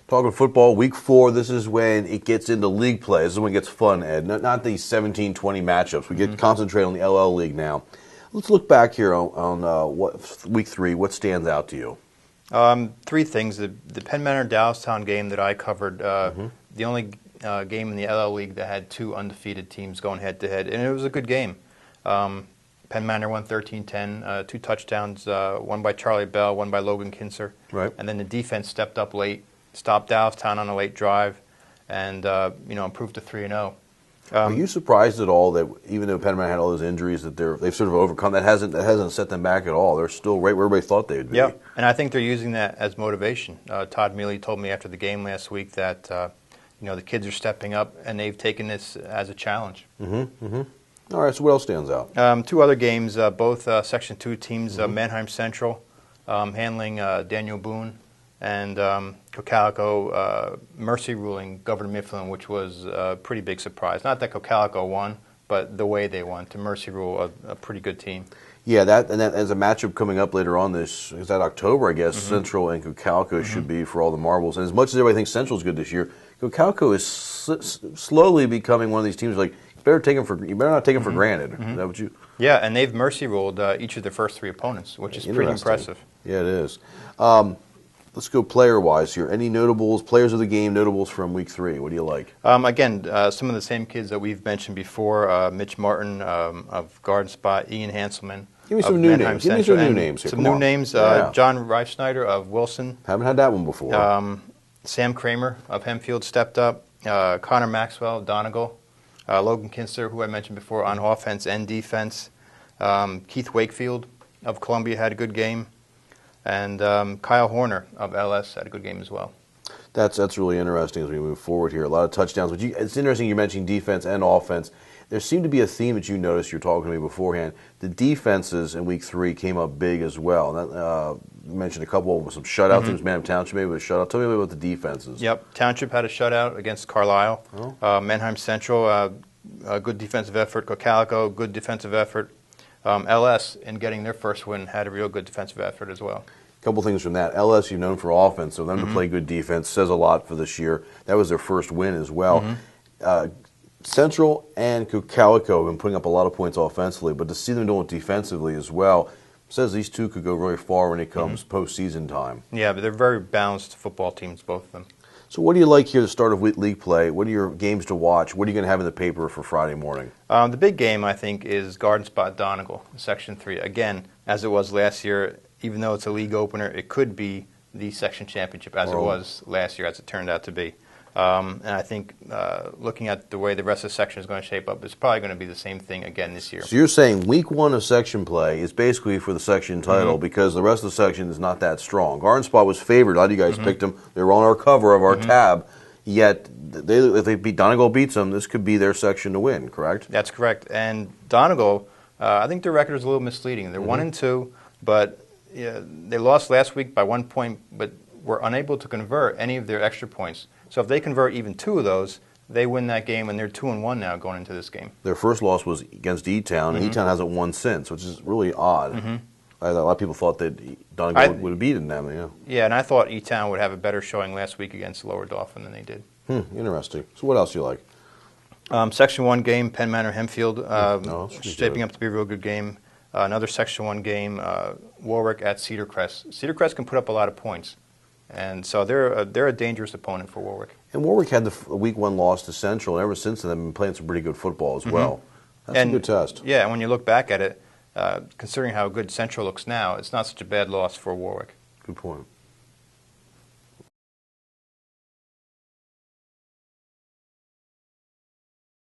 Talking football, week 4, this is when it gets into league play. This is when it gets fun, Ed. Not these 17-20 matchups. We get concentrated on the LL League now. Let's look back here on what week 3. What stands out to you? 3 things. The Penn Manor Dallastown game that I covered, the only game in the LL League that had 2 undefeated teams going head-to-head, and it was a good game. Penn Manor won 13-10, 2 touchdowns, one by Charlie Bell, one by Logan Kinser. Right. And then the defense stepped up late, stopped Dallastown on a late drive, and improved to 3-0. Are you surprised at all that even though Penn Manor had all those injuries, that they've sort of overcome that? Hasn't set them back at all. They're still right where everybody thought they would be. Yeah, and I think they're using that as motivation. Todd Mealy told me after the game last week that the kids are stepping up and they've taken this as a challenge. All right, so what else stands out? 2 other games, both Section 2 teams, Manheim Central handling Daniel Boone, and Cocalico Mercy ruling Governor Mifflin, which was a pretty big surprise. Not that Cocalico won, but the way they won to Mercy rule a pretty good team. Yeah, that as a matchup coming up later on is that October, I guess. Central and Cocalico should be for all the marbles. And as much as everybody thinks Central's good this year, Cocalico is slowly becoming one of these teams like you better not take them for granted. Is that what you? Yeah, and they've mercy ruled each of their first 3 opponents, which is pretty impressive. Yeah, it is. Let's go player-wise here. Any notables, players of the game, notables from week 3? What do you like? Again, some of the same kids that we've mentioned before, Mitch Martin of Garden Spot, Ian Hanselman. Give me some new names. Give me some new names here. Some new names. John Reifsnyder of Wilson. Haven't had that one before. Sam Kramer of Hempfield stepped up. Connor Maxwell of Donegal. Logan Kinster, who I mentioned before, on offense and defense. Keith Wakefield of Columbia had a good game. And Kyle Horner of LS had a good game as well. That's really interesting as we move forward here. A lot of touchdowns. But it's interesting you're mentioning defense and offense. There seemed to be a theme that you noticed. You were talking to me beforehand. The defenses in week 3 came up big as well. You mentioned a couple of some shutouts. It was Manheim Township maybe with a shutout. Tell me about the defenses. Yep. Township had a shutout against Carlisle. Manheim Central, a good defensive effort. Cocalico, good defensive effort. LS, in getting their first win, had a real good defensive effort as well. A couple things from that. LS, you've known for offense, so them to play good defense says a lot for this year. That was their first win as well. Central and Cocalico have been putting up a lot of points offensively, but to see them doing it defensively as well says these 2 could go very far when it comes postseason time. Yeah, but they're very balanced football teams, both of them. So what do you like here at the start of league play? What are your games to watch? What are you going to have in the paper for Friday morning? The big game, I think, is Garden Spot Donegal, Section 3. Again, as it was last year, even though it's a league opener, it could be the section championship as it was last year, as it turned out to be. And I think looking at the way the rest of the section is going to shape up, it's probably going to be the same thing again this year. So you're saying week 1 of section play is basically for the section title because the rest of the section is not that strong. Garden Spot was favored. A lot of you guys picked them. They were on our cover of our tab. Yet, if they beat Donegal beats them, this could be their section to win, correct? That's correct. And Donegal, I think their record is a little misleading. They're 1-2, but they lost last week by 1 point, but were unable to convert any of their extra points. So if they convert even 2 of those, they win that game, and they're 2-1 now going into this game. Their first loss was against E-Town, and E-Town hasn't won since, which is really odd. A lot of people thought that Donegal would have beaten them. Yeah. Yeah, and I thought E-Town would have a better showing last week against Lower Dauphin than they did. Interesting. So what else do you like? Section 1 game, Penn Manor Hempfield, shaping up to be a real good game. Another Section 1 game, Warwick at Cedar Crest. Cedar Crest can put up a lot of points. And so they're a dangerous opponent for Warwick. And Warwick had the week 1 loss to Central, and ever since then they've been playing some pretty good football as well. That's a good test. Yeah, and when you look back at it, considering how good Central looks now, it's not such a bad loss for Warwick. Good point.